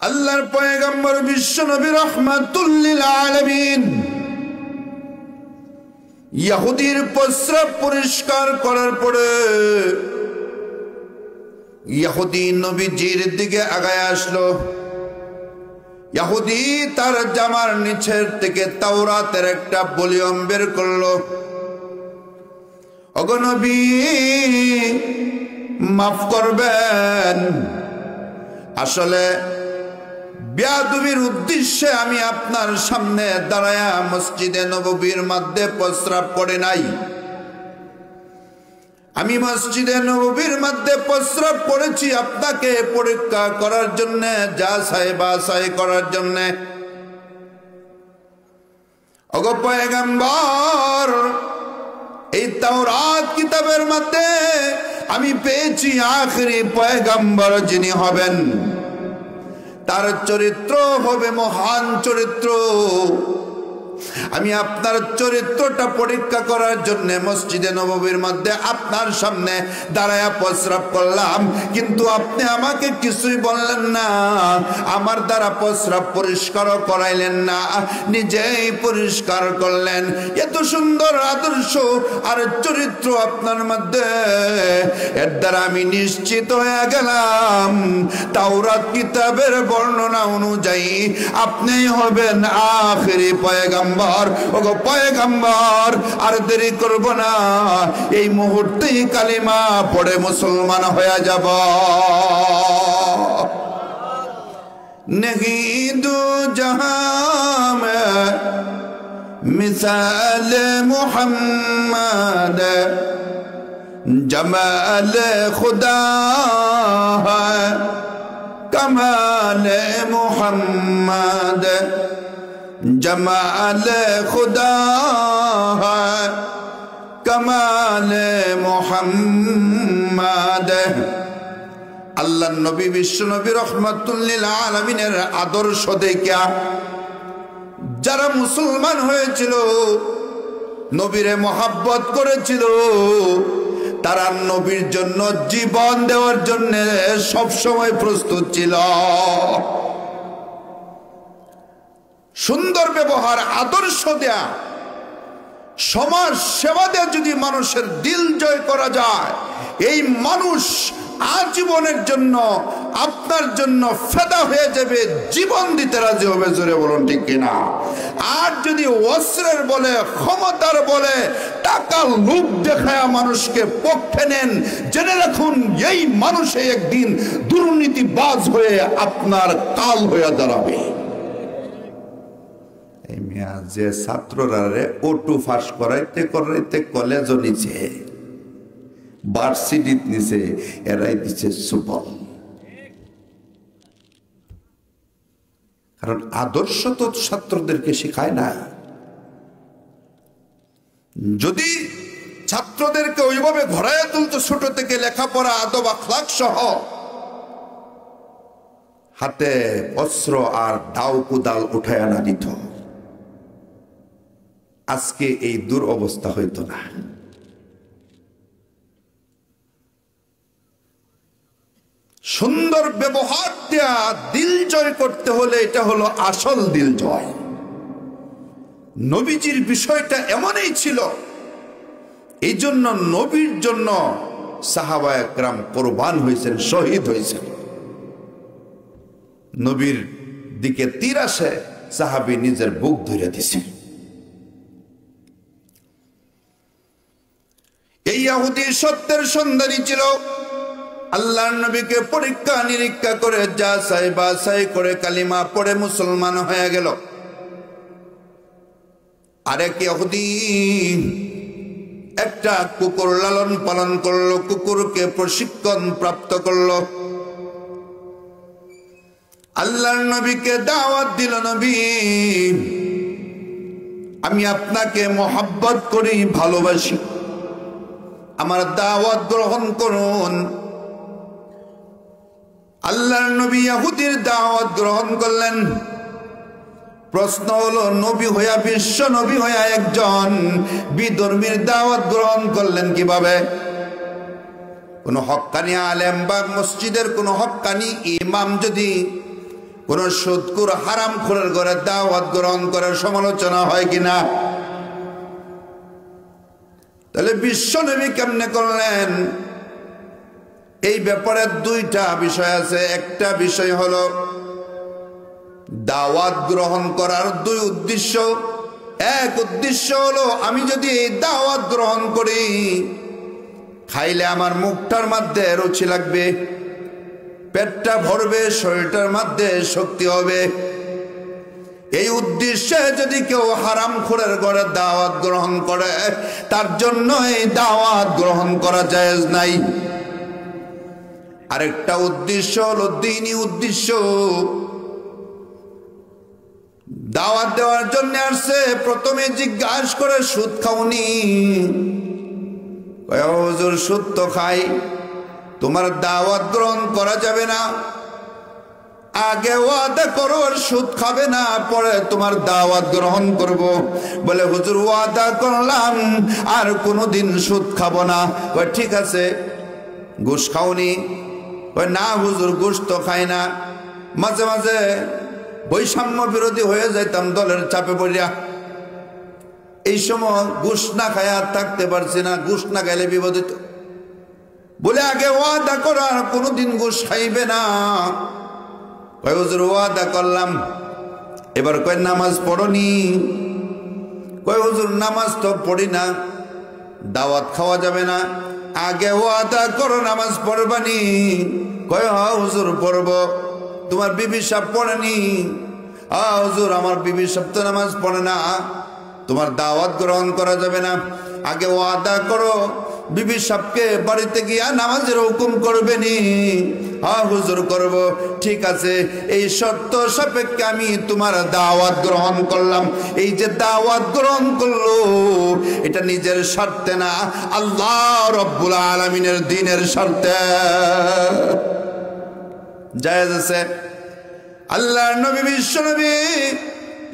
আল্লাহর পয়গম্বর বিশ্ব নবী রাহমাতুল লিল আলামিন ইহুদির প্রস্রাব পরিষ্কার করার পরে ইহুদি নবীজির দিকে আগায় আসলো। ইহুদি তার জামার নিচের থেকে তাওরাতের একটা ভলিউম বের করলো। ওগো নবী, মাফ করবেন, আসলে বেয়াদবির উদ্দেশ্যে আমি আপনার সামনে দাঁড়ায়া মসজিদে নববীর মধ্যে প্রস্রাব করে নাই। আমি মসজিদে নববীর মধ্যে প্রস্রাব করেছি আপনাকে পরীক্ষা করার জন্য, যাচাই বাছাই করার জন্য। ওগো পয়গম্বর, এই তাওরাত কিতাবের মধ্যে আমি পেয়েছি আখেরি পয়গম্বর যিনি হবেন, তার চরিত্র হবে মহান চরিত্র। আমি আপনার চরিত্রটা পরীক্ষা করার জন্য মসজিদে নববীর মধ্যে আপনার সামনে দাঁড়ায়া প্রস্রাব করলাম, কিন্তু আপনি আমাকে কিছুই বললেন না, আমার দ্বারা প্রস্রাব পরিষ্কারও করাইলেন না, নিজেই পরিষ্কার করলেন। এত সুন্দর আদর্শ আর চরিত্র আপনার মধ্যে, এর দ্বারা আমি নিশ্চিত হয়ে গেলাম তাওরাত কিতাবের বর্ণনা অনুযায়ী আপনি হবেন আখেরি পয়গম্বর। ওগো পয়গম্বর, আর দেরি করব না, এই মুহূর্তেই কালিমা পড়ে মুসলমান হয়ে যাব। नहीं दो जहां में मिसाल मोहम्मद, जमाल खुदा है कमाल मोहम्मद, जमाल खुदा है कमाल मोहम्मद। আল্লাহ নবী বিশ্ব নবী রহমাতুল লিল আলামিনের আদর্শ দেখিয়া যারা মুসলমান হয়েছিল, নবীরে মহাব্বত করেছিল, তারা নবীর জন্য জীবন দেওয়ার জন্য সব সময় প্রস্তুত ছিল। সুন্দর ব্যবহার, আদর্শ দেয়া, সমাজ সেবা দেয়া যদি মানুষের দিল জয় করা যায়, এই মানুষ আজীবনের জন্য আপনার জন্য ফেদা হয়ে যাবে, জীবন দিতে রাজি হবে। জোরে বলুন ঠিক কিনা? আর যদি অস্ত্রের বলে, ক্ষমতার বলে, টাকা লোভ দেখায় মানুষকে পক্ষে নেন, জেনে রাখুন এই মানুষে একদিন দুর্নীতিবাজ হয়ে আপনার কাল হয়ে দাঁড়াবে। এই মিয়া যে ছাত্ররা ওটু ফাঁস করাইতে করাইতে কলেজ নিচে, ভার্সিটিত নিচে, এরাই দিচ্ছে সুবল। কারণ আদর্শ তো ছাত্রদেরকে শেখায় না। যদি ছাত্রদেরকে ওইভাবে ঘরাইয়া তুলতো, ছোট থেকে লেখাপড়া, আদব আখলাক সহ, হাতে অস্ত্র আর দাও কুদাল উঠায় না দিত, আজকে এই দুরবস্থা হইতো না। সুন্দর ব্যবহার দেয়া দিল জয় করতে হলে এটা হলো আসল দিল জয়। নবীজির বিষয়টা এমনই ছিল, এই জন্য নবীর জন্য সাহাবায়ে কেরাম কোরবান হয়েছেন, শহীদ হয়েছেন। নবীর দিকে তীর আসে, সাহাবী নিজের বুক ধরে দিছে। এই ইহুদি সত্যের সন্ধানী ছিল, আল্লাহর নবীকে পরীক্ষা নিরীক্ষা করে যাচাই বাছাই করে কালিমা পড়ে মুসলমান হয়ে গেল। আরেক ইহুদি একটা কুকুর লালন পালন করলো, কুকুরকে প্রশিক্ষণ প্রাপ্ত করলো। আল্লাহর নবীকে দাওয়াত দিল, নবী আমি আপনাকে মহব্বত করি, ভালোবাসি, আমার দাওয়াত গ্রহণ করুন। আল্লাহর নবী ইহুদির দাওয়াত গ্রহণ করলেন। প্রশ্ন হলো, নবী হইয়া, বিশ্ব নবী হইয়া একজন বিধর্মীর দাওয়াত গ্রহণ করলেন কিভাবে? কোন হক্কানি আলেম বা মসজিদের কোন হক্কানি ইমাম যদি কোন সুদখোর হারামখোরের ঘরে দাওয়াত গ্রহণ করার সমালোচনা হয় কিনা? তাহলে বিশ্বনবী কেমনে করলেন? এই ব্যাপারে দুইটা বিষয় আছে। একটা বিষয় হলো দাওয়াত গ্রহণ করার দুই উদ্দেশ্য। এক উদ্দেশ্য হলো আমি যদি এই দাওয়াত গ্রহণ করি, খাইলে আমার মুখটার মধ্যে রুচি লাগবে, পেটটা ভরবে, শরীরটার মধ্যে শক্তি হবে। এই উদ্দেশ্যে যদি কেউ হারামখোরের ঘরে দাওয়াত গ্রহণ করে, তার জন্য এই দাওয়াত গ্রহণ করা জায়েজ নাই। আরেকটা উদ্দেশ্য হলো দ্বীনি উদ্দেশ্য। দাওয়াত দেওয়ার জন্য আসছে, প্রথমে জিজ্ঞাসা করে সুদ খাওনি? হুজুর সুদ তো খাই। তোমার দাওয়াত গ্রহণ করা যাবে না। আগে ওয়াদা করো আর সুদ খাবে না, পরে তোমার দাওয়াত গ্রহণ করব। বলে হুজুর ওয়াদা করলাম আর কোনোদিন সুদ খাবো না। কয় ঠিক আছে। ঘুষ খাওনি? কয় না হুজুর, ঘুষ তো খাই না। মাঝে মাঝে বৈষম্য বিরোধী হয়ে যাইতাম দলের চাপে পড়িয়া, এই সময় ঘুষ না খায় আর থাকতে পারছি না, ঘুষ না খাইলে বিপদিত। বলে আগে ওয়াদা করো আর কোনোদিন ঘুষ খাইবে না। কয় হুজুর ওয়াদা করলাম। এবার কয় নামাজ পড়নি? কয় হুজুর নামাজ তো পড়ি না। দাওয়াত খাওয়া যাবে না। আগে ওয়াদা করো নামাজ পড়বানি? কয় হ্যাঁ হুজুর পড়ব। তোমার বিবি সাহেব পড়েনি? হ্যাঁ হুজুর আমার বিবি সাহেব তো নামাজ পড়ে না। তোমার দাওয়াত গ্রহণ করা যাবে না। আগে ওয়াদা করো বিবি সাহেবকে বাড়িতে গিয়া নামাজের হুকুম করবেনি? হ্যাঁ হুজুর করব। ঠিক আছে, এই শর্ত সাপেক্ষে আমি তোমার দাওয়াত গ্রহণ করলাম। এই যে দাওয়াত গ্রহণ করলো, এটা নিজের স্বার্থে না, আল্লাহ রব্বুল আলামিনের দ্বীনের স্বার্থে জায়েজ আছে। আল্লাহর নবী বিশ্বনবী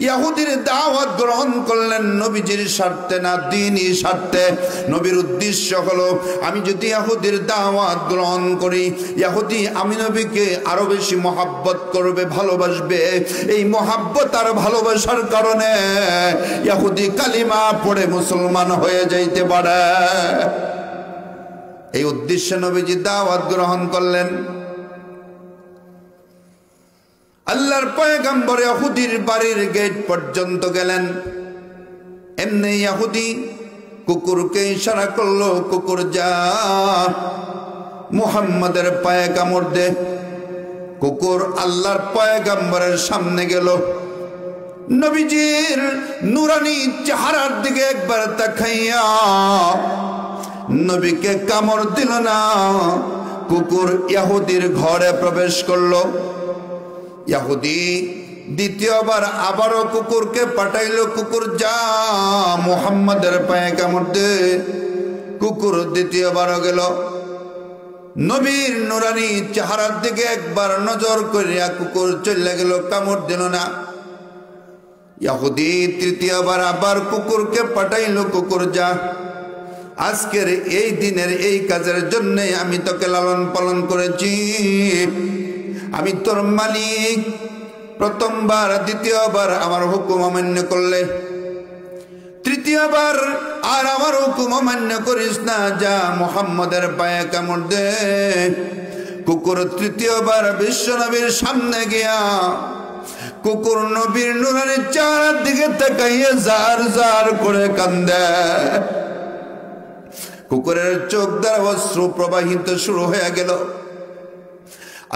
ইহুদির দাওয়াত গ্রহণ করলেন নবীজির স্বার্থে না, দ্বীনি স্বার্থে। নবীর উদ্দেশ্য হলো আমি যদি ইহুদির দাওয়াত গ্রহণ করি, ইহুদি আমি নবীকে আরো বেশি মহাব্বত করবে, ভালোবাসবে। এই মহাব্বত আর ভালোবাসার কারণে ইহুদি কালিমা পড়ে মুসলমান হয়ে যাইতে পারে। এই উদ্দেশ্যে নবীজি দাওয়াত গ্রহণ করলেন। আল্লাহর পয়গম্বর ইহুদির বাড়ির গেট পর্যন্ত গেলেন। এমনি ইহুদি কুকুরকে ইশারা করলো, কুকুর যা মুহাম্মাদের পায়ে কামড় দে। কুকুর আল্লাহর পয়গম্বরের সামনে গেল। নবীজির নুরানি চেহারার দিকে একবার তাকাইয়া নবীকে কামড় দিল না। কুকুর ইহুদির ঘরে প্রবেশ করলো। ইহুদি দ্বিতীয়বার আবারও কুকুরকে পাঠাইলো, কুকুর যা মুহাম্মাদের পায়ে কামড় দে। কুকুর দ্বিতীয়বারও গেল। নবীর নুরানি চেহারার দিকে একবার নজর করিয়া কুকুর চলে গেল, কামড় দিল না। ইহুদি তৃতীয়বার আবার কুকুরকে পাঠাইলো, কুকুর যা আজকের এই দিনের এই কাজের জন্য আমি তোকে লালন পালন করেছি, আমি তোর মালিক। প্রথমবার দ্বিতীয়বার আমার হুকুম অমান্য করলে, তৃতীয়বার আর আমার হুকুম অমান্য করিস না, যা মুহাম্মাদের পায়ে কামড় দে। কুকুর তৃতীয়বার বিশ্বনবীর সামনে গিয়া কুকুর নবীর নুরানি চেহারার দিকে তাকাইয়ে জার জার করে কান্দে। কুকুরের চোখ দ্বারা অশ্রু প্রবাহিত শুরু হয়ে গেল।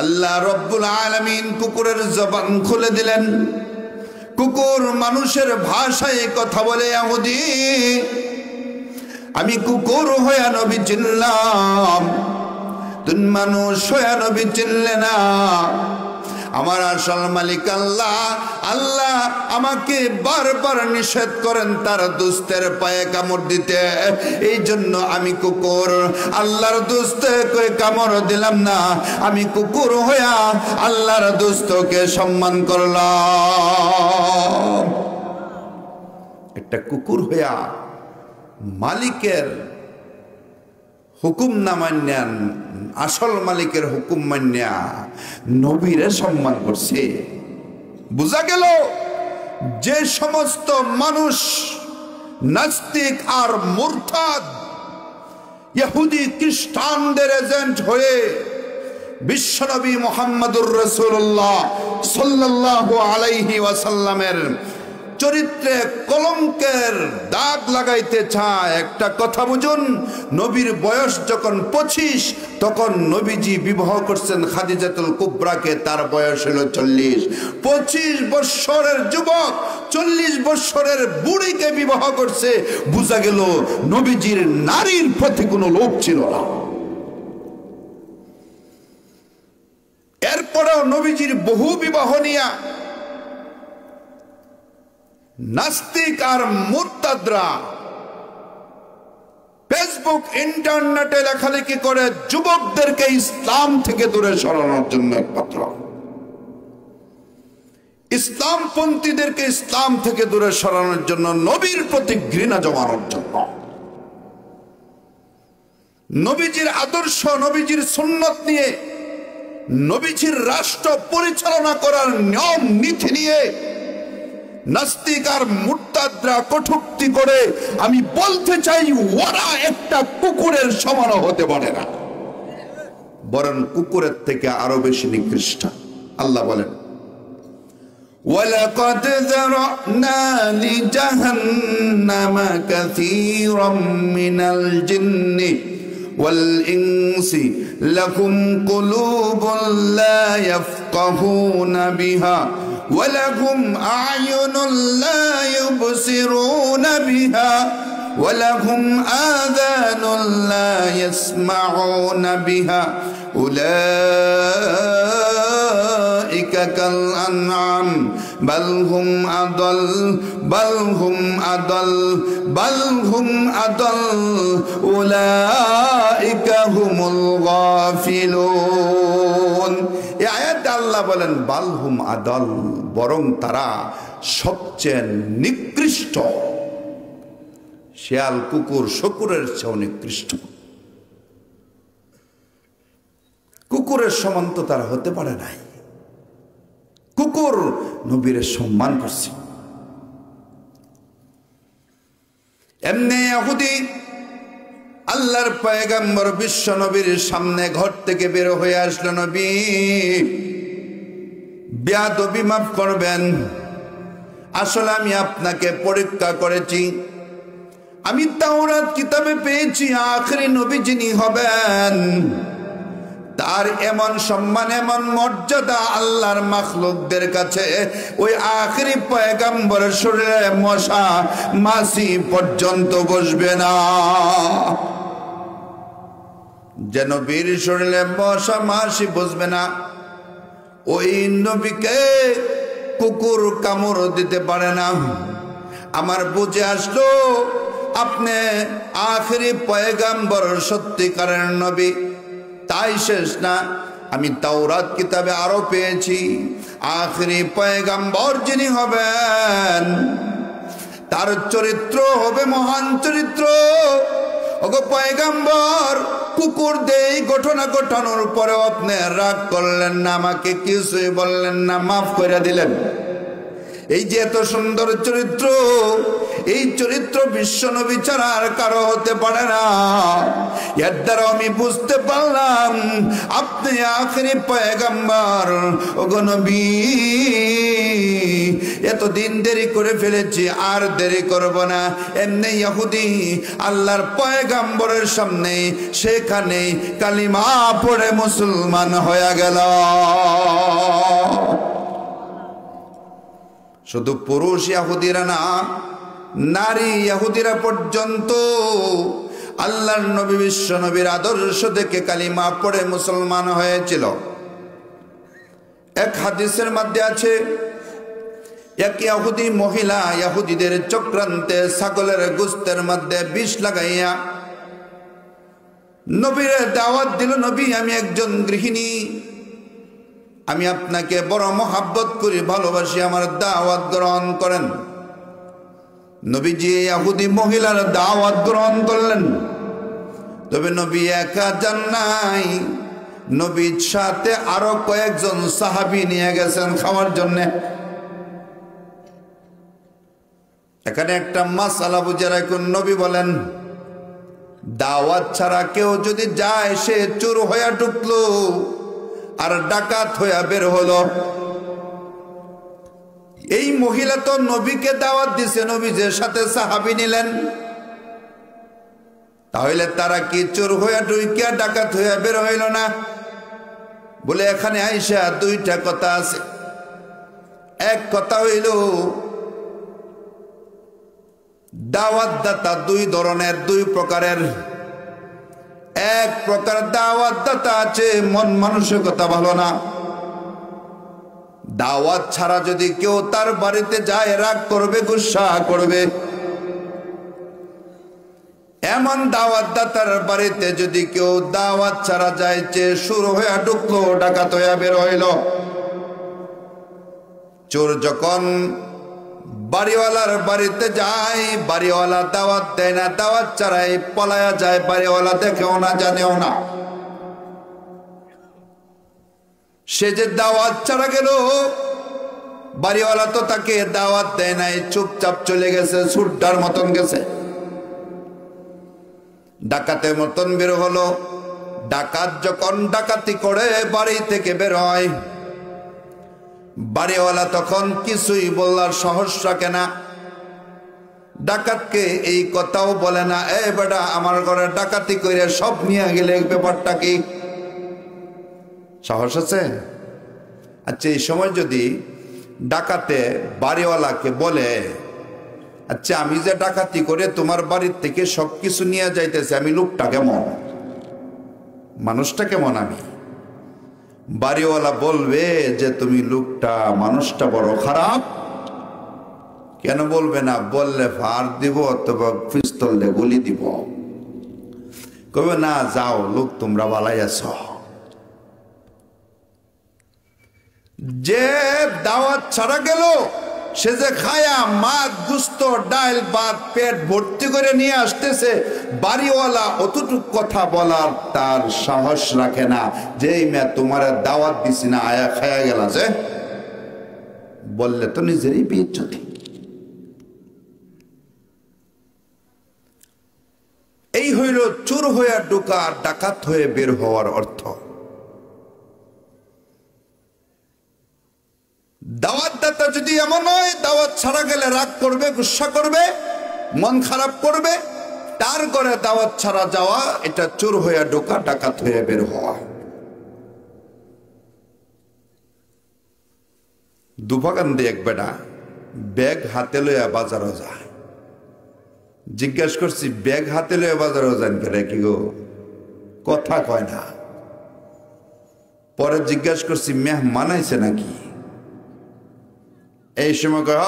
আল্লাহ রব্বুল আলামিন কুকুরের জবান খুলে দিলেন। কুকুর মানুষের ভাষায় কথা বলে। ইহুদি আমি কুকুর হইয়া নবী চিনলাম, তুই মানুষ হইয়া নবী চিনলে না। আমার আসল মালিক আল্লাহ। আল্লাহ আমাকে বারবার নিষেধ করেন তার দোস্তের পায়ে কামড় দিতে, এই জন্য আমি কুকুর আল্লাহর দোস্তে করে কামড় দিলাম না। আমি কুকুর হইয়া আল্লাহর দোস্তকে সম্মান করলাম। একটা কুকুর হইয়া মালিকের হুকুম না মান্যান, আসল মালিকের হুকুম মান্যা নবীরে সম্মান করছে। বোঝা গেল যে সমস্ত মানুষ নাস্তিক আর মুরতাদ ইহুদি খ্রিস্টানদের এজেন্ট হয়ে বিশ্বনবী মুহাম্মদুর রাসূলুল্লাহ সাল্লাল্লাহু আলাইহি ওয়াসাল্লামের চরিত্রে কলঙ্কের দাগ লাগাইতে চায়, একটা কথা বুঝুন, নবীর বয়স যখন 25 তখন নবীজি বিবাহ করছেন খাদিজাতুল কুবরাকে, তার বয়স হলো 40। 25 বৎসরের যুবক 40 বৎসরের বুড়িকে বিবাহ করছে। বোঝা গেল নবীজির নারীর প্রতি কোনো লোভ ছিল না। এরপরেও নবীজির বহু বিবাহ নিয়া নাস্তিক আর মুরতাদরা ফেসবুক ইন্টারনেটে লেখালেখি করে যুবকদেরকে ইসলাম থেকে দূরে সরানোর জন্য, একমাত্র ইসলামপন্থীদেরকে ইসলাম থেকে দূরে সরানোর জন্য, নবীর প্রতি ঘৃণা জমানোর জন্য। নবীজির আদর্শ, নবীজির সুন্নত নিয়ে, নবীজির রাষ্ট্র পরিচালনা করার নিয়ম নীতি নিয়ে নাস্তিক আর মুরতাদরা কটূক্তি করে, আমি বলতে চাই ওরা একটা কুকুরের সমান হতে পারে না, বরং কুকুরের থেকে আরো বেশি নিকৃষ্ট। আল্লাহ বলেন, ওয়ালাকাদ যারানা লিজাহান্নামা কাসীরাম মিনাল জিন্নি ওয়াল ইনসি লাহুম কুলুবুন লা ইয়াফকাহুনা বিহা ওয়ালাহুম আ'য়ুনুন লা ইউবসিরুনা বিহা ওয়ালাহুম আযানুন লা ইয়াসমাউনা বিহা উলাইকা কাল আনআম বাল হুম আদাল উলাইকা হুমুল গাফিলুন। এই আয়াতে আল্লাহ বলেন বাল হুম আদাল, বরং তারা সবচেয়ে নিকৃষ্ট। শিয়াল কুকুর শকুরের চেয়েও নিকৃষ্ট। কুকুরের সমান তো তারা হতে পারে নাই। কুকুর নবীর সম্মান করছে। এমনি ইহুদি আল্লাহর পয়গম্বর বিশ্ব নবীর সামনে ঘর থেকে বের হয়ে আসলো, নবী বেয়াদবি মাফ করবেন, আসলে আমি আপনাকে পরীক্ষা করেছি, আমি তাওরাত কিতাবে পেয়েছি আখেরি নবী যিনি হবেন তার এমন সম্মান, এমন মর্যাদা আল্লাহর মাখলুকদের কাছে ওই আখেরি পয়গম্বরের শরীরে মশা মাছি পর্যন্ত বসবে না। যে নবীর শরীরে মশা মাছি বসবে না, ওই নবীকে কুকুর কামড় দিতে পারে না। আমার বুঝে আসলো আপনি আখেরি পয়গম্বর, সত্যিকারের নবী। তাই শেষ না, আমি তাওরাত কিতাবে আরো পেয়েছি আখেরি পয়গম্বর যিনি হবেন তার চরিত্র হবে মহান চরিত্র। ওগো পয়গম্বর, কুকুর দেই ঘটনা ঘটানোর পরেও আপনি রাগ করলেন না, আমাকে কিছুই বললেন না, মাফ করে দিলেন। এই যে এত সুন্দর চরিত্র, এই চরিত্র বিশ্ব নবী ছাড়া আর কারো হতে পারে না। এর দ্বারা আমি বুঝতে পারলাম আপনি আখেরি পয়গম্বর। ওগো নবী, এতদিন দেরি করে ফেলেছি, আর দেরি করব না। এমনি ইহুদি আল্লাহর পয়গম্বরের সামনে সেখানে কালিমা পড়ে মুসলমান হয়ে গেল। শুধু পুরুষ ইহুদিরা না, নারী ইহুদিরা পর্যন্ত আল্লাহর নবী বিশ্ব নবীর আদর্শ দেখে কালিমা পড়ে মুসলমান হয়েছিল। এক হাদিসের মধ্যে আছে, এক ইহুদি মহিলা ইহুদিদের চক্রান্তে ছাগলের গোশতের মধ্যে বিষ লাগাইয়া নবীর দাওয়াত দিল, নবী আমি একজন গৃহিণী, আমি আপনাকে বড় মহাব্বত করি, ভালোবাসি, আমার দাওয়াত গ্রহণ করেন। নবীজি ইহুদি মহিলার দাওয়াত গ্রহণ করলেন। তবে নবী একা যান নাই, নবীর সাথে আরো কয়েকজন সাহাবী নিয়ে গেছেন খাওয়ার জন্য। এখানে একটা মাসআলা বুঝে রাখুন, নবী বলেন দাওয়াত ছাড়া কেউ যদি যায় সে চোর হয়ে ঢুকলো আর ডাকাত হয়ে বের হলো। এই মহিলা তো নবীকে দাওয়াত দিছে, নবীজের সাথে সাহাবী নিলেন, তাহলে তারা কি চোর হয়ে ঢুকিয়া ডাকাত হয়ে বের হইল না? বলে এখানে আইসা দুইটা কথা আছে। এক কথা হইল দাওয়াত দাতা দুই ধরনের, দুই প্রকারের। এক প্রকার দাওয়াত দাতা আছে মন মানসিকতা ভালো না, দাওয়াত ছাড়া যদি কেউ তার বাড়িতে যায় রাগ করবে, গুসা করবে। এমন দাওয়াত দাতার বাড়িতে যদি কেউ দাওয়াত ছাড়া যায়, শুরু হয়ে ঢুকলো, ডাকাত হয়ে বের হইল। চোর যখন বাড়িওয়ালার বাড়িতে যায়, বাড়িওয়ালা দাওয়াত দেয় না, দাওয়াত ছাড়াই পলায়া যায়, বাড়িওয়ালা দেখেও না, জানেও না। সে যে দাওয়াত ছাড়া গেল, বাড়িওয়ালা তো তাকে দাওয়াত দেয় নাই, চুপচাপ চলে গেছে, সুরটার মতন গেছে, ডাকাতের মতন বের হলো। ডাকাত যখন ডাকাতি করে বাড়ি থেকে বের হয়, বাড়িওয়ালা তখন কিছুই বলার সাহস রাখে না, ডাকাতকে এই কথাও বলে না, এ বেটা আমার ঘরে ডাকাতি করে সব নিয়ে গেলে ব্যাপারটা কি? সাহস আছে? আচ্ছা, এই সময় যদি ডাকাতে বাড়িওয়ালাকে বলে, আচ্ছা আমি যে ডাকাতি করে তোমার বাড়ির থেকে সবকিছু নিয়ে যাইতেছে, আমি লোকটা কেমন, মানুষটা কেমন? আমি বাড়িওয়ালা বলবে যে তুমি লোকটা, মানুষটা বড় খারাপ। কেন বলবে না? বললে ফার দিব অথবা পিস্তল দিয়ে গুলি দিব। কবে না, যাও লোক তোমরা বালাই আছো। যে দাওয়াত ছাড়া গেল, সে যে খায়া মাছ, গুস্ত, ডাল, ভাত পেট ভর্তি করে নিয়ে আসতেছে, বাড়িওয়ালা অতটুক কথা বলার তার সাহস রাখে না যে এই মেয়ে তোমার দাওয়াত দিছি না, আয়া খায়া গেল। যে বললে তো নিজেরই বেইজ্জতি। এই হইল চোর হয়ে ঢোকা, ডাকাত হয়ে বের হওয়ার অর্থ। দাওয়াত দাতা যদি এমন হয়, দাওয়াত ছাড়া গেলে রাগ করবে, গুসা করবে, মন খারাপ করবে, তার ঘরে দাওয়াত ছাড়া যাওয়া এটা চোর হয়ে ঢোকা, ডাকাত হয়ে বের হওয়া। দুপাকান্দি এক বেটা ব্যাগ হাতে লইয়া বাজারও যায়। জিজ্ঞেস করছি, ব্যাগ হাতে লইয়া বাজারও যান কেন? কি গো, কথা কয় না। পরে জিজ্ঞেস করছি, মেহমান আইছে নাকি? এই সময় কয়,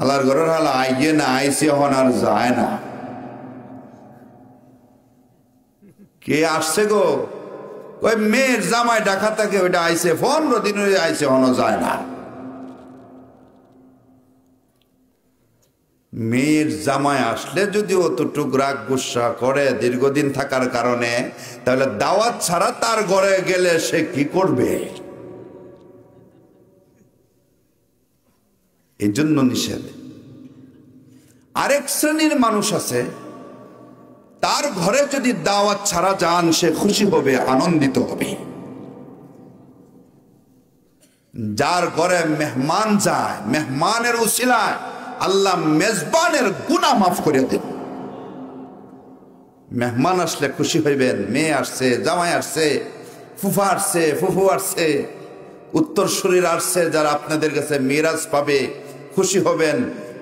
আল্লাহর ঘরের হাল আইয়ে না, আইসে হন আর যায় না। কে আসছে গো? কই মেয়ের জামাই ঢাকা থাকে, ওইটা আইসে 15 দিন আইসে, হন যায় না। মেয়ের জামাই আসলে যদি অতটুক রাগ গুসা করে দীর্ঘদিন থাকার কারণে, তাহলে দাওয়াত ছাড়া তার ঘরে গেলে সে কি করবে? এই জন্য নিষেধ। আরেক শ্রেণীর মানুষ আছে, তার ঘরে যদি দাওয়াত ছাড়া যান সে খুশি হবে, আনন্দিত হবে। যার ঘরে মেহমান যায়, মেহমানের উসিলায় আল্লাহ মেজবানের গুনাহ মাফ করে দেন। মেহমান আসলে খুশি হইবেন, মেয়ে আসছে, জামাই আসছে, ফুফা আসছে, ফুফু আসছে, উত্তর শরীর আসছে, যারা আপনাদের কাছে মিরাজ পাবে, খুশি হবেন।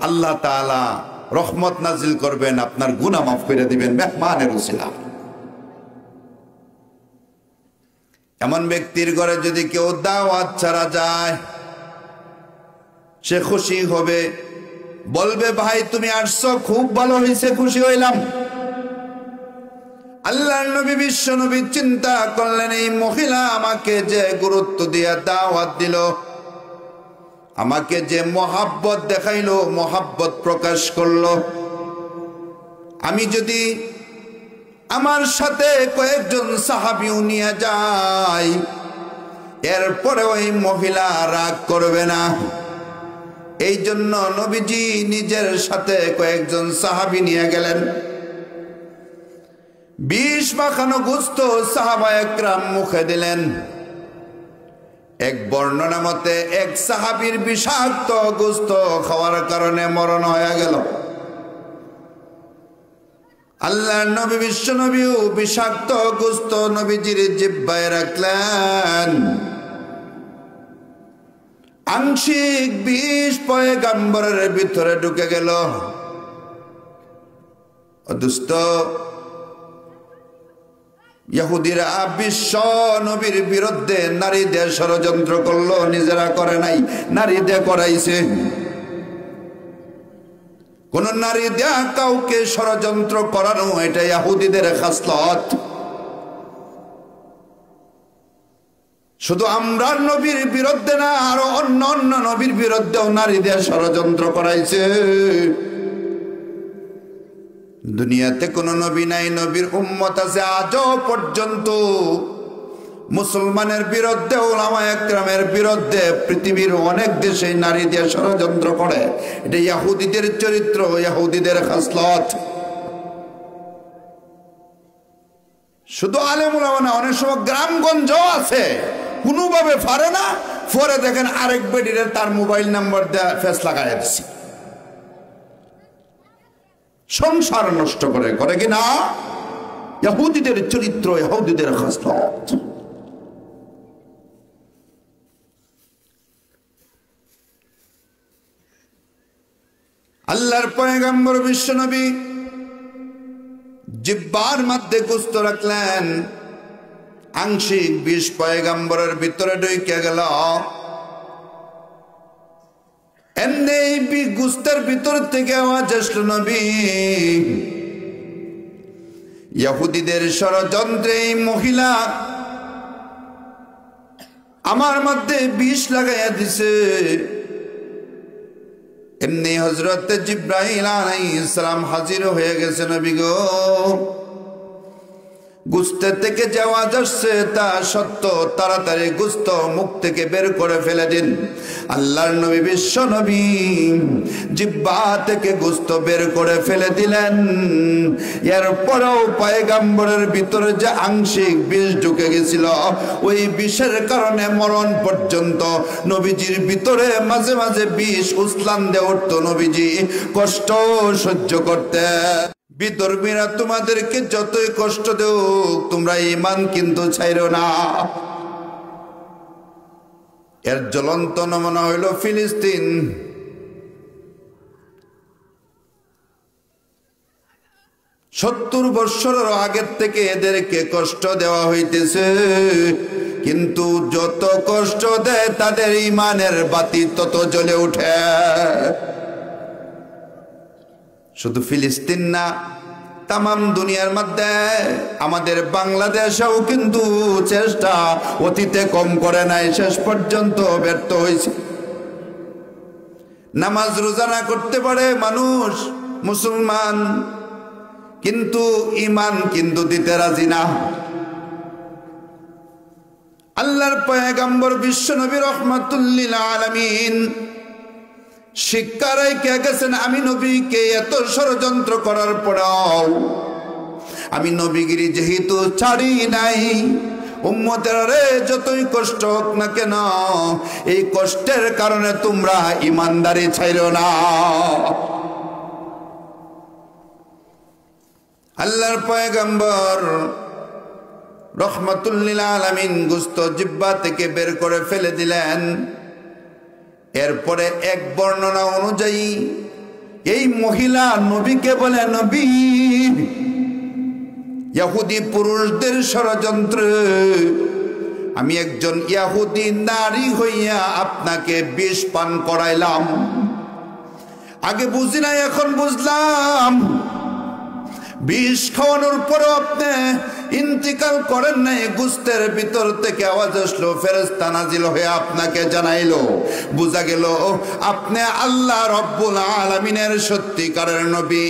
আল্লাহ তাআলা রহমত নাজিল করবেন, আপনার গুনাহ মাফ করে দিবেন মেহমানের উসিলা। এমন ব্যক্তির ঘরে যদি কেউ দাওয়াত ছাড়া যায়, সে খুশি হবে, বলবে ভাই তুমি আসছো, খুব ভালো হয়েছে, খুশি হইলাম। আল্লাহর নবী বিশ্ব নবী চিন্তা করলেন, এই মহিলা আমাকে যে গুরুত্ব দিয়ে দাওয়াত দিল, আমাকে যে মহাব্বত দেখাইলো, মহাব্বত প্রকাশ করলো, আমি যদি আমার সাথে কয়েকজন সাহাবীও নিয়ে যাই, এরপরে ওই মহিলা রাগ করবে না। এই জন্য নবীজি নিজের সাথে কয়েকজন সাহাবী নিয়ে গেলেন। ২০ মাখানো গোস্ত সাহাবায়ে একরাম মুখে দিলেন। এক বর্ণনা মতে এক সাহাবীর বিষাক্ত গোস্ত খাওয়ার কারণে মরণ হয়ে গেল। আল্লাহর নবী বিশ্ব নবীও বিষাক্ত গোস্ত নবীজির জিহ্বায় রাখলেন। আংশিক বিষ পয়গম্বরের ভিতরে ঢুকে গেল। দুষ্ট ইহুদিরা বিশ্ব নবীর বিরুদ্ধে নারীদের ষড়যন্ত্র করলো, নিজেরা করে নাই, নারীদের করাইছে। কোন নারী দেয়া কাউকে ষড়যন্ত্র করানো এটা ইহুদিদের খাসলত। শুধু আমরা নবীর বিরুদ্ধে না, আরো অন্য অন্য নবীর বিরুদ্ধেও নারীদের ষড়যন্ত্র করাইছে। দুনিয়াতে কোন নবী নাই, নবীর উম্মত আছে আজও পর্যন্ত। মুসলমানের বিরুদ্ধে, উলামায়ে একরামের বিরুদ্ধে পৃথিবীর অনেক দেশে নারী দিয়ে ষড়যন্ত্র করে। এটা ইহুদিদের চরিত্র, ইহুদিদের খাসলত। শুধু আলেম ওলামা না, অনেক সময় গ্রামগঞ্জ আছে, কোনোভাবে পারে না, পরে দেখেন আরেক বেডিরে তার মোবাইল নাম্বার দেয়া ফেস লাগাই দিচ্ছে, সংসার নষ্ট করে। করে কি না? ইহুদিদের চরিত্র, ইহুদিদের খাসলত। আল্লাহর পয়গম্বর বিশ্ব নবী জিহ্বার মধ্যে গোস্ত রাখলেন। আংশিক বিষ পয়গম্বরের ভিতরে ঢুকে গেল। এমনি গোস্তের ভিতর থেকে আওয়াজ আসলো, নবী, ইহুদিদের ষড়যন্ত্রে এই মহিলা আমার মধ্যে বিষ লাগাইয়া দিছে। এমনি হযরত জিবরাইল আলাইহিস সালাম হাজির হয়ে গেছে। নবী গো, গোস্ত থেকে যে আওয়াজ আসছে তা সত্য, তাড়াতাড়ি গোস্ত মুখ থেকে বের করে ফেলে দিন। আল্লাহর নবী বিশ্ব নবী জিহ্বা থেকে গোস্ত বের করে ফেলে দিলেন। এরপরেও পয়গম্বরের ভিতরে যে আংশিক বিষ ঢুকে গেছিল, ওই বিষের কারণে মরণ পর্যন্ত নবীজির ভিতরে মাঝে মাঝে বিষ উছলান দিয়ে উঠতো। নবীজি কষ্ট সহ্য করতে। বিধর্মীরা তোমাদেরকে যতই কষ্ট দেও, তোমরা ঈমান কিন্তু ছাইরো না। এর জ্বলন্ত নমুনা হইল ফিলিস্তিন। সত্তর বৎসরের আগের থেকে এদেরকে কষ্ট দেওয়া হইতেছে, কিন্তু যত কষ্ট দেয় তাদের ঈমানের বাতি তত জ্বলে ওঠে। শুধু ফিলিস্তিন না, তামাম দুনিয়ার মধ্যে আমাদের বাংলাদেশেও কিন্তু চেষ্টা অতীতে কম করে নাই, শেষ পর্যন্ত ব্যর্থ হয়েছে। নামাজ রোজা না করতে পারে মানুষ, মুসলমান, কিন্তু ঈমান কিন্তু দিতে রাজি না। আল্লাহর পয়গম্বর বিশ্ব নবী রাহমাতুল লিল আলামিন শিক্ষা রেখে গেছেন, আমি নবীকে এত ষড়যন্ত্র করার পরেও আমি নবীগিরি যেহেতু ছাড়ি নাই, উম্মতের যতই কষ্ট হোক না কেন, এই কষ্টের কারণে তোমরা ঈমানদারি ছাইরো না। আল্লাহর পয়গম্বর রাহমাতুল লিল আলামিন গোস্ত জিহ্বা থেকে বের করে ফেলে দিলেন। এরপরে এক বর্ণনা অনুযায়ী এই মহিলা নবীকে বলে, নবী, ইহুদি পুরুষদের ষড়যন্ত্রে আমি একজন ইহুদি নারী হইয়া আপনাকে বিষ পান করাইলাম। আগে বুঝি নাই, এখন বুঝলাম। বিষ খাওয়ানোর পরে আপনি ইন্তিকাল করেন নাই, গোস্তের ভিতর থেকে আওয়াজ আসলো, ফেরেশতা নাজিল হয়ে আপনাকে জানাইলো, বোঝা গেল আপনি আল্লাহ রব্বুল আলামিনের সত্যিকারের নবী।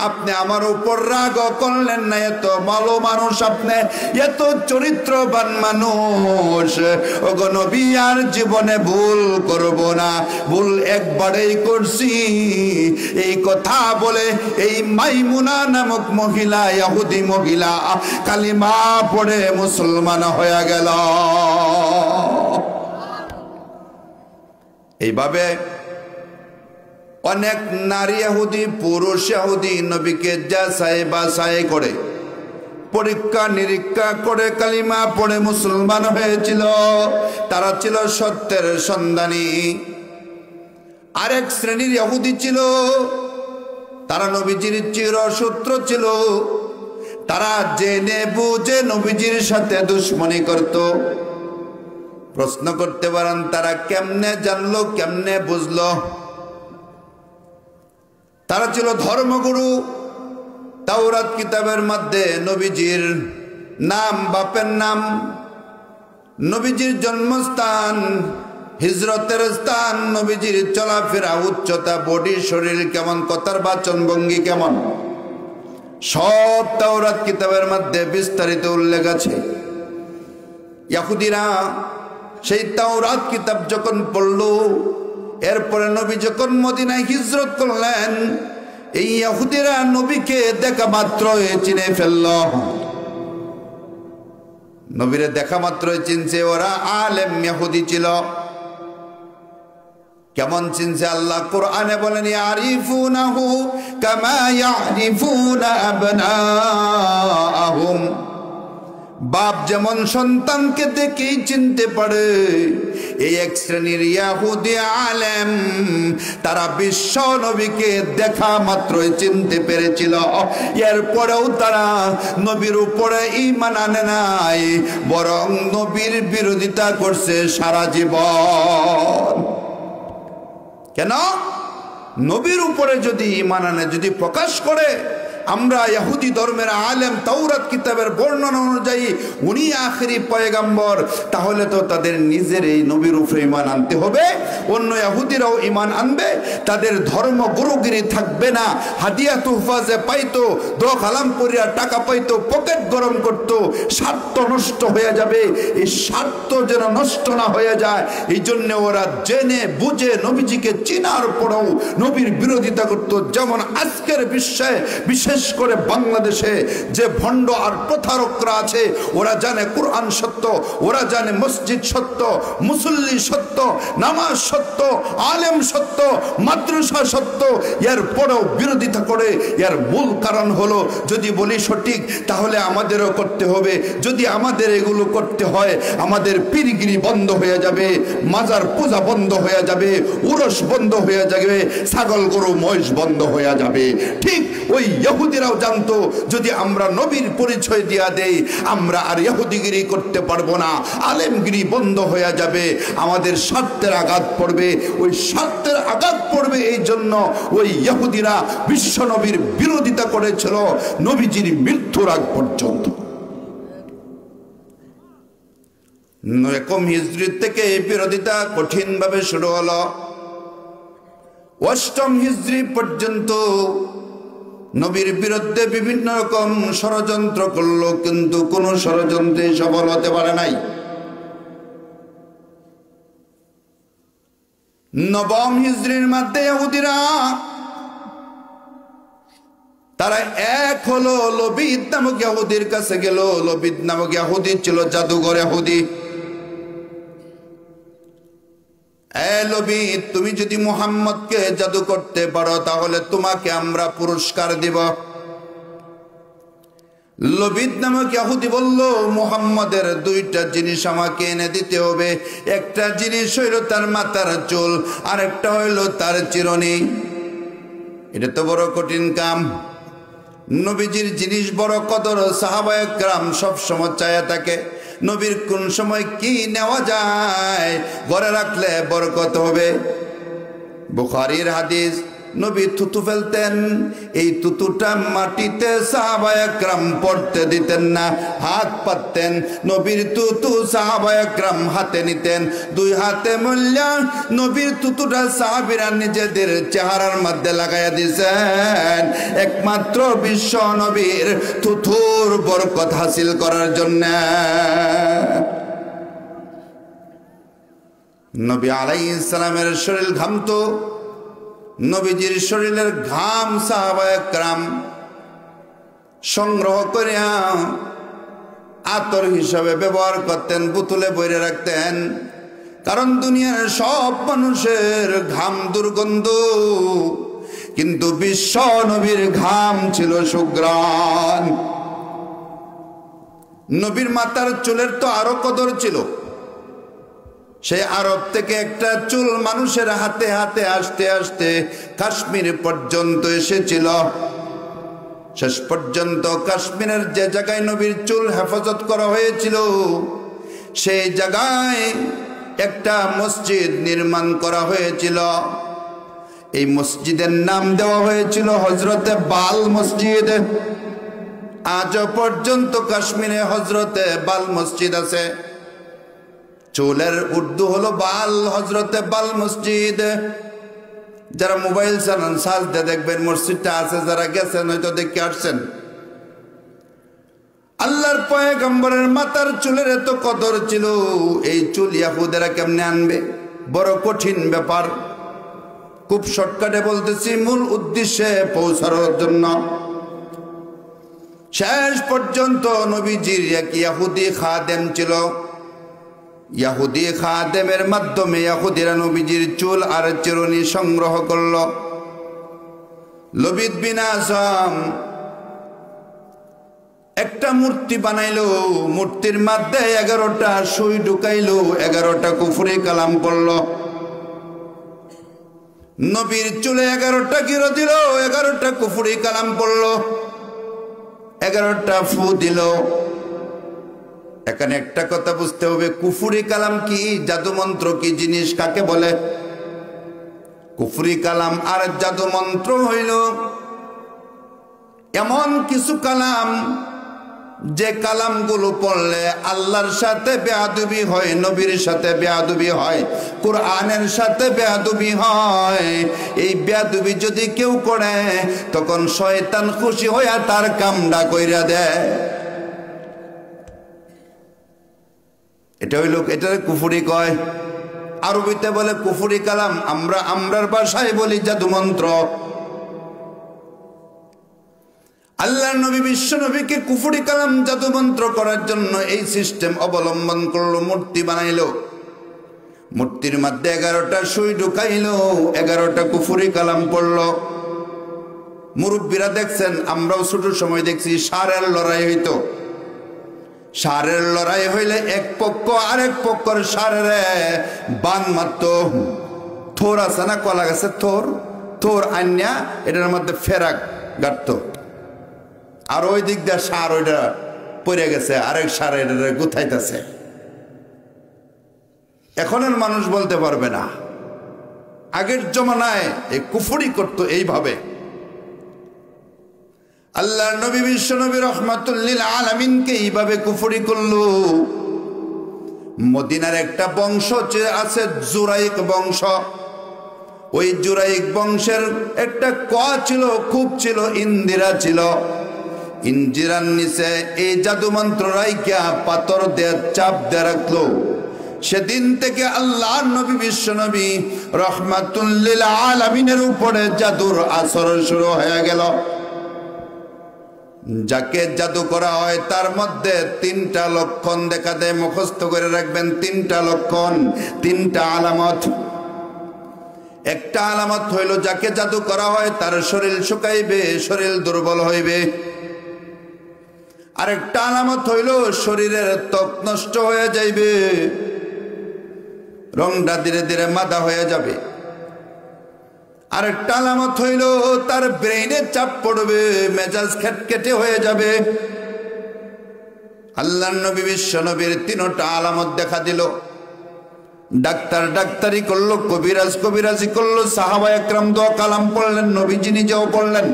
আপনি আমার উপর রাগ করলেন না, এত ভালো মানুষ আপনি, এত চরিত্রবান মানুষ। ওগো নবী, আর জীবনে ভুল করব না, ভুল একবারেই করছি। এই কথা বলে এই মাইমুনা নামক মহিলা, ইহুদি মহিলা, কালিমা পড়ে মুসলমান হয়ে গেল। এইভাবে অনেক নারী ইহুদি, পুরুষ ইহুদি নবীকে যাচাই বাছাই করে, পরীক্ষা নিরীক্ষা করে কালিমা পড়ে মুসলমান হয়েছিল। তারা ছিল সত্যের সন্ধানী। আরেক শ্রেণীর ইহুদি ছিল, তারা নবীজির চিরশত্রু ছিল। তারা জেনে বুঝে নবীজির সাথে দুশ্মনী করত। প্রশ্ন করতে পারেন, তারা কেমনে জানলো, কেমনে বুঝলো? তারা ছিল ধর্মগুরু। তাওরাত কিতাবের মধ্যে নবীজির নাম, বাপের নাম, নবীজির জন্মস্থান, হিজরতের স্থান, নবীজির চলাফেরা, উচ্চতা, বডি, শরীর কেমন, কথার বাচন ভঙ্গি কেমন, সব তাওরাত কিতাবের মধ্যে বিস্তারিত উল্লেখ আছে। ইহুদিরা সেই তাওরাত কিতাব যখন পড়ল, এরপরে নবী যখন মদিনায় হিজরত করলেন, এই ইহুদিরা নবীকে দেখা মাত্র চিনে ফেলল। নবীরে দেখা মাত্র চিনছে। ওরা আলেম ইহুদি ছিল। কেমন চিনছে? আল্লাহ কোরআনে বলেন, ইয়ারিফুনাহু কামা ইয়ারিফুনা আবনাআহুম। বাপ যেমন সন্তানকে দেখেই চিনতে পারে, এই এক শ্রেণীর ইহুদি আলেম, তারা বিশ্ব নবীকে দেখা মাত্রই চিনতে পেরেছিল। এরপরেও তারা নবীর উপরে ঈমান আনে নাই, বরং নবীর বিরোধিতা করছে সারা জীবন। কেন? নবীর উপরে যদি ঈমান আনে, যদি প্রকাশ করে আমরা ইহুদি ধর্মের আলেম, তাওরাত কিতাবের বর্ণনা অনুযায়ী উনি আখেরি পয়গম্বর, তাহলে তো তাদের নিজের এই নবীর উপরে ঈমান আনতে হবে। অন্য ইহুদিরাও ঈমান আনবে, তাদের ধর্ম গুরুগিরি থাকবে না। হাদিয়া তুহফা যে পাইতো, দোয়া কালাম করিয়া টাকা পাইতো, পকেট গরম করত, স্বার্থ নষ্ট হয়ে যাবে। এই স্বার্থ যেন নষ্ট না হয়ে যায়, এই জন্য ওরা জেনে বুঝে নবীজিকে চিনার পরেও নবীর বিরোধিতা করত। যেমন আজকের বিশ্বে, বিশেষ করে বাংলাদেশে যে ভণ্ড আর প্রতারকরা আছে, ওরা জানে কুরআন সত্য, ওরা জানে মসজিদ সত্য, মুসল্লি সত্য, নামাজ সত্য, আলেম সত্য, মাদ্রাসা সত্য, এর পরেও বিরোধিতা করে। এর মূল কারণ হলো, যদি বলি সঠিক তাহলে আমাদেরও করতে হবে। যদি আমাদের এগুলো করতে হয়, আমাদের পীরগিরি বন্ধ হয়ে যাবে, মাজার পূজা বন্ধ হয়ে যাবে, উরস বন্ধ হয়ে যাবে, ছাগল গরু মহিষ বন্ধ হয়ে যাবে। ঠিক ওই ইহুদিরাও জানতো, যদি আমরা নবীর পরিচয় দিয়া দেই, আমরা আর ইহুদিগিরি করতে পারবো না, আলেমগিরি বন্ধ হয়ে যাবে, আমাদের স্বার্থের আঘাত পড়বে। ওই স্বার্থের আঘাত পড়বে, এই জন্য ওই ইহুদিরা বিশ্ব নবীর বিরোধিতা করেছিল নবীজির মৃত্যুর আগ পর্যন্ত। একম হিজরি থেকে এই বিরোধিতা কঠিনভাবে শুরু হলো। অষ্টম হিজরি পর্যন্ত নবীর বিরুদ্ধে বিভিন্ন রকম ষড়যন্ত্র করলো, কিন্তু কোন ষড়যন্ত্রে সফল হতে পারে নাই। নবম হিজরির মধ্যে ইহুদিরা তারা এক হলো, লবিদ নামক ইহুদির কাছে গেল। লবিদ নামক ইহুদি ছিল জাদুঘর ইহুদি। লবিদ, তুমি যদি মুহাম্মদকে জাদু করতে পারো, তাহলে তোমাকে আমরা পুরস্কার দিব। লবিদ নামক ইহুদি বলল, মুহাম্মদের দুইটা জিনিস আমাকে এনে দিতে হবে। একটা জিনিস হইল তার মাথার চুল, আর একটা হইল তার চিরুনি। এটা তো বড় কঠিন কাম। নবীজির জিনিস বড় কদর, সাহাবায়ে কেরাম সব সময় চায়া থাকে নবীর কোন সময় কি নেওয়া যায়, ঘরে রাখলে বরকত হবে। বুখারীর হাদিস, নবী থুতু ফেলতেন, এই থুতুটা মাটিতে সাহাবায়ে কেরাম পড়তে দিতেন না, হাত পাততেন। নবীর থুতু সাহাবায়ে কেরাম হাতে নিতেন, দুই হাতে মল্লা নবীর থুতুটা সাহাবীরা নিজেদের চেহারার মধ্যে লাগাইয়া দিয়েছেন, একমাত্র বিশ্ব নবীর থুতুর বরকত হাসিল করার জন্য। নবী আলাইহিস সালামের শরীর ঘামতো, নবীজির শরীরের ঘাম সাহাবায়ে কেরাম সংগ্রহ করে আতর হিসাবে ব্যবহার করতেন, বোতলে ভরে রাখতেন। কারণ দুনিয়ার সব মানুষের ঘাম দুর্গন্ধ, কিন্তু বিশ্ব নবীর ঘাম ছিল সুঘ্রাণ। নবীর মাথার চুলের তো আরো কদর ছিল। সেই আরব থেকে একটা চুল মানুষের হাতে হাতে আসতে আসতে কাশ্মীর পর্যন্ত এসেছিল। শেষ পর্যন্ত কাশ্মীরের যে জায়গায় নবীর চুল হেফাজত করা হয়েছিল, সেই জায়গায় একটা মসজিদ নির্মাণ করা হয়েছিল। এই মসজিদের নাম দেওয়া হয়েছিল হযরতে বাল মসজিদ। আজও পর্যন্ত কাশ্মীরে হযরতে বাল মসজিদ আছে। চুলের উর্দু হলো বাল, হযরতে বাল মসজিদ। যারা মোবাইল চালান সার্চ দিয়ে দেখবেন মসজিদটা আছে, যারা গেছেন হয়তো দেখে আসছেন। আল্লাহর পয়গম্বরের মাথার চুলের এত কদর ছিল, এই চুল ইহুদিরা কেমনে আনবে? বড় কঠিন ব্যাপার। খুব শর্টকাটে বলতেছি, মূল উদ্দেশ্যে পৌঁছানোর জন্য। শেষ পর্যন্ত নবীজির এক ইহুদি খাদেম ছিল। ইহুদি খাদেমের মাধ্যমে ইহুদিরা নবীজির চুল আর চিরুনি সংগ্রহ করল। লবিদ বিন আসাম একটা মূর্তি বানাইলো, মূর্তির মধ্যে 11টা সুই ঢুকাইলো, 11টা কুফরি কালাম পড়ল। নবীর চুলে 11টা গিরো দিল, 11টা কুফরি কালাম পড়ল, 11টা ফু দিল। এখানে একটা কথা বুঝতে হবে, কুফরি কালাম কি, জাদু মন্ত্র কি জিনিস, কাকে বলে? কুফরি কালাম আর জাদু মন্ত্র হইল এমন কিছু কালাম, যে কালামগুলো পড়লে আল্লাহর সাথে বেয়াদবি হয়, নবীর সাথে বেয়াদবি হয়, কোরআনের সাথে বেয়াদবি হয়। এই বেয়াদবি যদি কেউ করে, তখন শয়তান খুশি হইয়া তার কামটা কইরা দেয়। এটা হইল, এটা কুফরি কয়। আরবিতে বলে কুফরি কালাম, আমরার ভাষায় বলি জাদু মন্ত্র। আল্লাহর নবী বিশ্ব নবীকে কুফরি কালাম জাদু মন্ত্র করার জন্য এই সিস্টেম অবলম্বন করলো, মূর্তি বানাইলো। মূর্তির মধ্যে 11টা সুই ঢুকাইলো, 11টা কুফরি কালাম পড়লো। মুরব্বীরা দেখছেন, আমরাও ছোট সময় দেখছি, ষাঁড়ের লড়াই হইতো। ষাঁড়ের লড়াই হইলে এক পক্ষ আরেক পক্ষের ষাঁড়ের বান মারত। থোর আছে না কলা গাছের থোর, থোর আন্যা এটার মধ্যে ফেরাক গাড়ত, আর ওই দিক দিয়ে ষাঁড় ওইটা পড়ে গেছে, আরেক ষাঁড় এটা গুথাইতেছে। এখনের মানুষ বলতে পারবে না, আগের জমানায় এই কুফরি করতো এইভাবে। আল্লাহর নবী বিশ্ব নবী রহমাতুল লিল আলামিনকে এইভাবে কুফরি করলো। মদিনার একটা বংশ আছে, জুরাইক বংশ। ওই জুরাইক বংশের একটা ক ছিল, খুব ছিল, ইন্দিরা ছিল। ইন্দিরার নিচে এই জাদু মন্ত্র রাইকা পাথর দিয়ে চাপ দিয়ে রাখলো। সেদিন থেকে আল্লাহর নবী বিশ্ব নবী রহমাতুল লিল আলামিনের উপরে জাদুর আসর শুরু হয়ে গেল। যাকে জাদু করা হয় তার মধ্যে 3টা লক্ষণ দেখা দেয়, মুখস্থ করে রাখবেন। 3টা লক্ষণ, 3টা আলামত। একটা আলামত হইল, যাকে জাদু করা হয় তার শরীর শুকাইবে, শরীর দুর্বল হইবে। আরেকটা আলামত হইল, শরীরের ত্বক নষ্ট হয়ে যাইবে, রংটা ধীরে ধীরে মাদা হয়ে যাবে। আরেকটা আলামত হইল, তার ব্রেইনে চাপ পড়বে, মেজাজ খেটকেটে হয়ে যাবে। আল্লাহর নবী বিশ্ব নবীর 3টা আলামত দেখা দিল। ডাক্তার ডাক্তারি করলো, কবিরাজ কবিরাজি করলো, সাহাবা একরাম দোয়া কালাম পড়লেন, নবীজি নিজেও পড়লেন,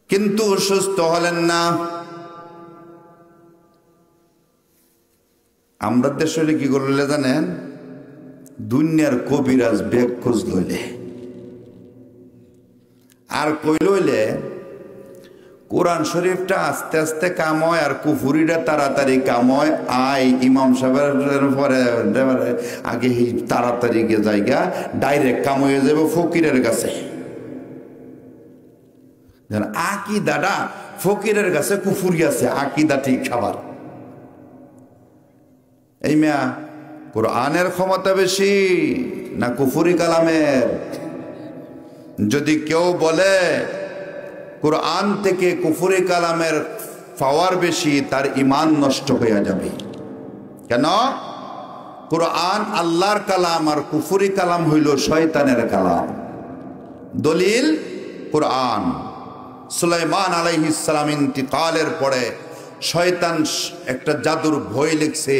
কিন্তু সুস্থ হলেন না। আমরা দেশে কি করলে জানেন? দুনিয়ার কবিরাজ বেগ খোঁজ লইলে আর কই লইলে কোরআন শরীফটা আস্তে আস্তে কাম হয় আর কুফুরিটা তাড়াতাড়ি কাম হয়। আই ইমাম সাহেবের পরে আগে তাড়াতাড়ি গিয়ে জায়গা ডাইরেক্ট কাম হয়ে যাবে ফকিরের কাছে। আকিদাটা ফকিরের কাছে, কুফুরি আছে, আকিদা ঠিক খাবার। এই মিয়া কোরআনের ক্ষমতা বেশি না কুফুরি কালামের? যদি কেউ বলে কোরআন থেকে কুফুরি কালামের পাওয়ার বেশি, তার ঈমান নষ্ট হয়ে যাবে। কেন? কোরআন আল্লাহর কালাম আর কুফুরি কালাম হইল শয়তানের কালাম। দলিল কোরআন। সুলাইমান আলাইহিস সালাম ইন্তিকালের পরে শয়তান একটা জাদুর ভয় লিখছে,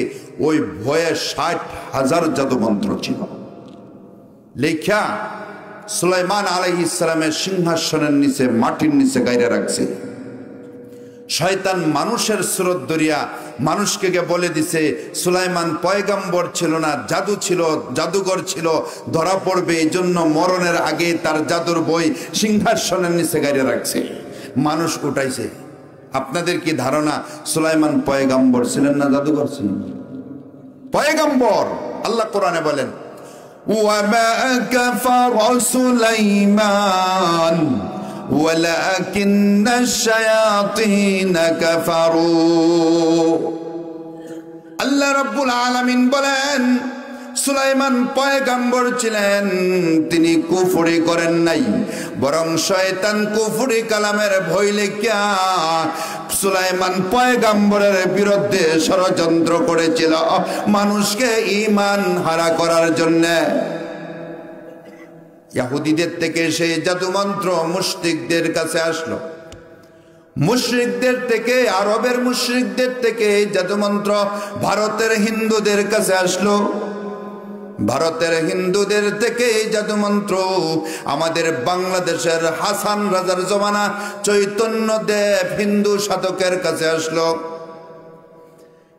ওই ভয়ে 60,000 জাদু মন্ত্র ছিল লেখা সুলাইমান আলাইহিস সালামের সিংহাসনের নিচে মাটির নিচে গাইরা রাখছে। শয়তান মানুষের সুরত দরিয়া মানুষকে বলে দিছে সুলাইমান পয়গম্বর ছিল না, জাদু ছিল, জাদুঘর ছিল, ধরা পড়বে, এই জন্য মরণের আগে তার জাদুর বই সিংহাসনের নিচে গাইরা রাখছে। মানুষ উঠাইছে। আপনাদের কি ধারণা সুলাইমান পয়গম্বর ছিলেন না জাদুঘর ছিলেন? পয়গম্বর। আল্লাহ কোরআনে বলেন ওয়ামা কাফারা সুলাইমান ওয়ালাকিন্নাশ শায়াতিন কাফারু। আল্লাহ রাব্বুল আলামিন বলেন সুলাইমান পয়গম্বর ছিলেন, তিনি কুফরি করেন নাই, বরং শয়তান কুফরি কালামের ভয় লেখিয়া সুলাইমান পয়গম্বরের বিরুদ্ধে ষড়যন্ত্র করেছিল মানুষকে ঈমান হারা করার জন্য। ইহুদিদের থেকে সেই জাদু মন্ত্র মুশরিকদের কাছে আসলো, মুশরিকদের থেকে, আরবের মুশরিকদের থেকে জাদু মন্ত্র ভারতের হিন্দুদের কাছে আসলো, ভারতের হিন্দুদের থেকে জাদু মন্ত্র আমাদের বাংলাদেশের হাসান রাজার জমানা চৈতন্য দেব হিন্দু সাধকের কাছে আসলো।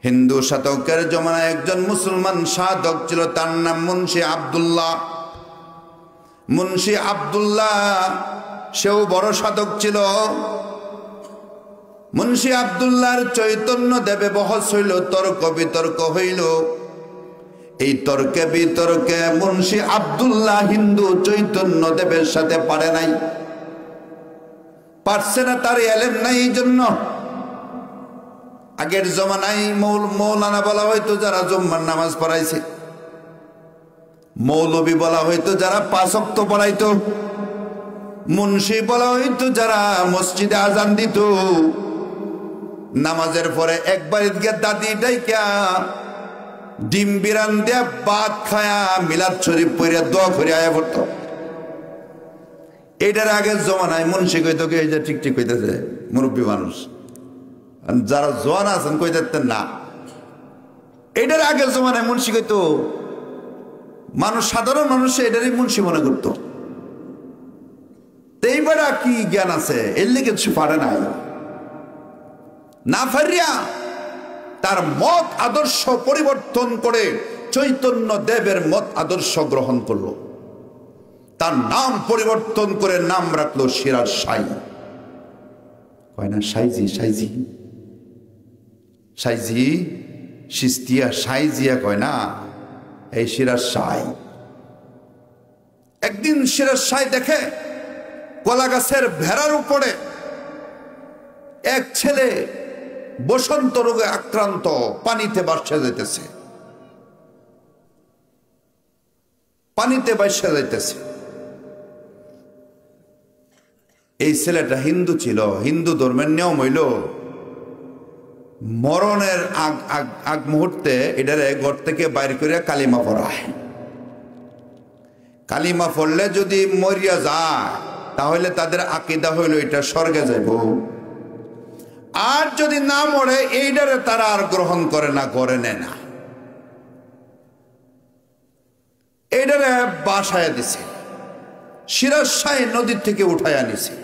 হিন্দু সাধকের জমানায় একজন মুসলমান সাধক ছিল, তার নাম মুন্সি আব্দুল্লাহ। মুন্সি আব্দুল্লাহ সেও বড় সাধক ছিল। মুন্সি আব্দুল্লাহর চৈতন্য দেবে বহস হইল, তর্ক বিতর্ক হইল। এই তর্কে বিতর্কে মুন্সি আব্দুল্লাহ হিন্দু চৈতন্য দেবের সাথে পারে নাই, পারছে না, তার এলেম নাই। এই জন্য আগের জমানায় মৌলানা বলা হয়তো যারা জুম্মার নামাজ পড়াইছে, মৌলবী বলা হয়তো যারা 5 ওয়াক্ত পড়াইতো, মুন্সি বলা হয়তো যারা মসজিদে আজান দিত, নামাজের পরে একবার গিয়ে দাদি ডাইকা ডিম বিরান দিয়া ভাত খায়া মিলাদ শরীফ পড়ে দোয়া করে আয়া পড়তো। এটার আগের জমানায় মুন্সি কইতো কি এই যে ঠিক ঠিক কইতেছে মুরব্বী মানুষ, যারা জোয়ান আছেন কই দেখতেন না। এটার আগের জমানায় মুন্সি কইতো, মানুষ সাধারণ মানুষ এটারই মুন্সি মনে করতো। এইবার কি জ্ঞান আছে এর লিগে কিছু পারে নাই, না ফারিয়া তার মত আদর্শ পরিবর্তন করে চৈতন্য দেবের মত আদর্শ গ্রহণ করলো। তার নাম পরিবর্তন করে নাম রাখলো সিরাজ শাহী। কয় না সাইজি, সাইজি, সাইজি, সিস্তিয়া, সাইজিয়া কয় না, এই সিরাজ শাহী। একদিন সিরাজ শাহী দেখে কলা গাছের ভেড়ার উপরে এক ছেলে বসন্ত রোগে আক্রান্ত, পানিতে ভাসে যাইতেছে, পানিতে ভাসে যাইতেছে। এই ছেলেটা হিন্দু ছিল। হিন্দু ধর্মের নিয়ম হইল মরণের আগ মুহূর্তে এটারে ঘর থেকে বাইর করে কালিমা পড়ায়। কালিমা পড়লে যদি মরিয়া যায় তাহলে তাদের আকীদা হইল এটা স্বর্গে যাইব, আর যদি না মরে এইটারে তারা আর গ্রহণ করে না, করে নেয় না, এইটারে বাসায় দিছে, সিরাজশাহী নদীর থেকে উঠাইয়া নিছে,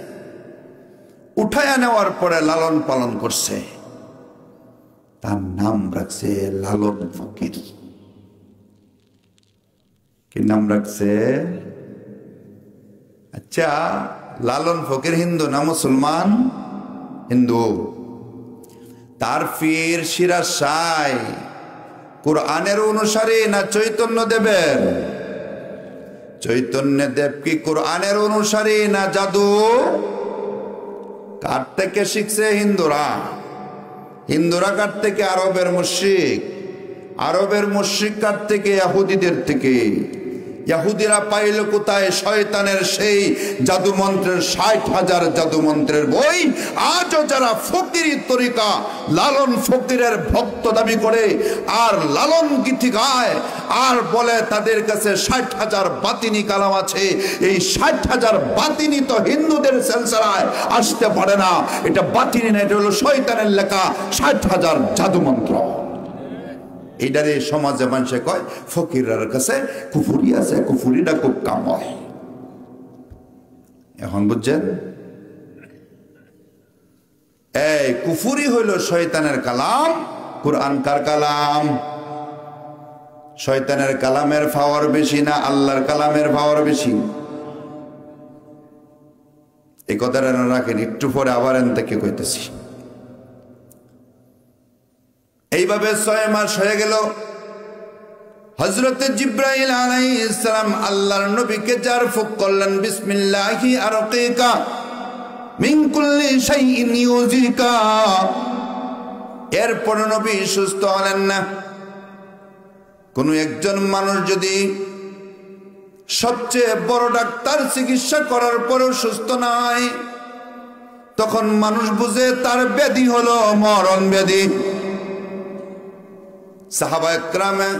উঠাইয়া নেওয়ার পরে লালন পালন করছে, তার নাম রাখছে লালন ফকির। কি নাম রাখছে? আচ্ছা, লালন ফকির হিন্দু না মুসলমান? হিন্দু। তার পীর সিরাজশাহী কুরআনের অনুসারী না চৈতন্য দেবের? চৈতন্য দেব কি কুরআনের অনুসারী না জাদু? কার থেকে শিখছে? হিন্দুরা। হিন্দুরা কার থেকে? আরবের মুশরিক। আরবের মুশরিক কার থেকে? ইহুদিদের থেকে। ইহুদিরা পাইল কোথায়? শয়তানের সেই জাদু মন্ত্রের ৬০,০০০ জাদু মন্ত্রের বই। আজও যারা ফকিরি তরিকা লালন ফকিরের ভক্ত দাবি করে আর লালন গীতি গায় আর বলে তাদের কাছে ৬০,০০০ বাতিনি কালাম আছে, এই ৬০,০০০ বাতিনি তো হিন্দুদের সেলসেলায় আসতে পারে না। এটা বাতিনি না, এটা হলো শয়তানের লেখা ৬০,০০০ জাদু মন্ত্র। এইটারে সমাজে মানুষে কয় ফকিরের কাছে কুফুরি আছে, কুফুরিটা খুব কাম হয়। এখন বুঝছেন? এই কুফুরি হইল শয়তানের কালাম, কুরআন কার কালাম? শয়তানের কালামের পাওয়ার বেশি না আল্লাহর কালামের পাওয়ার বেশি? এই কথাটা রাখেন, একটু পরে আবার এন থেকে কইতেছি। এইভাবে ৬ মাস হয়ে গেল। হযরত জিবরাইল আলাইহিস সালাম আল্লাহর নবীকে জার ফুক করলেন, বিসমিল্লাহি আরকিকা মিন কুল্লি শাইইন ইউজিকা। এরপর নবী সুস্থ হলেন না। কোন একজন মানুষ যদি সবচেয়ে বড় ডাক্তার চিকিৎসা করার পরেও সুস্থ নয়, তখন মানুষ বুঝে তার ব্যাধি হলো মরণ ব্যাধি। সাহাবায়ে কেরামে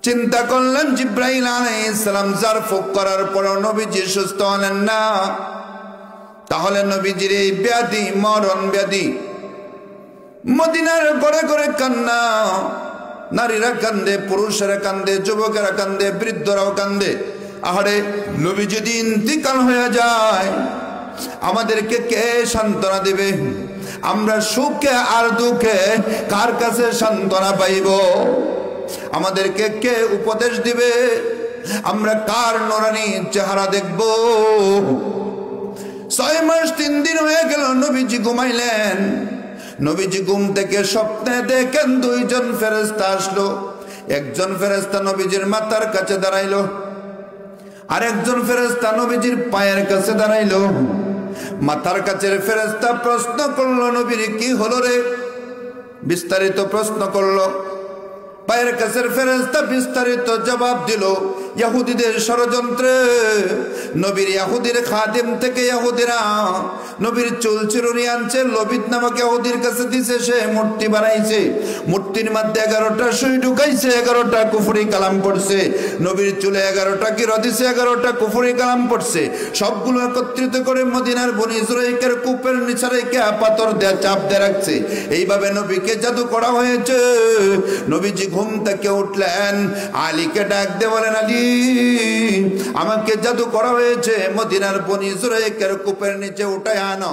চিন্তা করলেন, জিবরাইল আলাইহিস সালাম জার ফুক করার পরেও নবীজি সুস্থ হলেন না, তাহলে নবীজির এই ব্যাধি মরণ ব্যাধি। মদিনার ঘরে ঘরে কান্না, নারীরা কান্দে, পুরুষেরা কান্দে, যুবকেরা কান্দে, বৃদ্ধরাও কান্দে। আহারে, নবী যদি ইন্তিকাল হয়ে যায় আমাদেরকে কে সান্ত্বনা দেবে? আমরা সুখে আর দুঃখে কার কাছে সান্ত্বনা পাইব? আমাদেরকে কে উপদেশ দিবে? আমরা কার নূরানী চেহারা দেখব? ৬ মাস ৩ দিন হয়ে গেল, নবীজি ঘুমাইলেন। নবীজি ঘুম থেকে স্বপ্নে দেখেন ২ জন ফেরেশতা আসলো। একজন ফেরেশতা নবীজির মাথার কাছে দাঁড়াইলো, আর একজন ফেরেশতা নবীজির পায়ের কাছে দাঁড়াইলো। মাথার কাছের ফেরেশতা প্রশ্ন করলো, নবীর কি হলো রে? বিস্তারিত প্রশ্ন করলো। পায়ের কাছের ফেরেশতা বিস্তারিত জবাব দিল। ইহুদিদের ষড়যন্ত্রে নবীর ইহুদির খাদেম থেকে ইহুদিরা নবীর চুল চিরুনি আনছে, লবিত নামক ইহুদির কাছে দিছে, সে মূর্তি বানাইছে। মূর্তির মধ্যে 11টা সুই ঢুকাইছে, 11টা কুফরি কালাম পড়ছে। নবীর চুলে 11টা কিরা দিছে, 11টা কুফরি কালাম পড়ছে। সবগুলো একত্রিত করে মদিনার বনি ইসরাঈলের কূপের নিচে রেখে পাথর দিয়ে চাপ দিয়ে রাখছে। এইভাবে নবীকে জাদু করা হয়েছে। নবীজি ঘুম থেকে উঠলেন, আলীকে ডাক দিয়ে বলেন, আলী, আমাকে জাদু করা হয়েছে, মদিনার বনি ইসরাঈলের কূপের নিচে উঠায় আনো।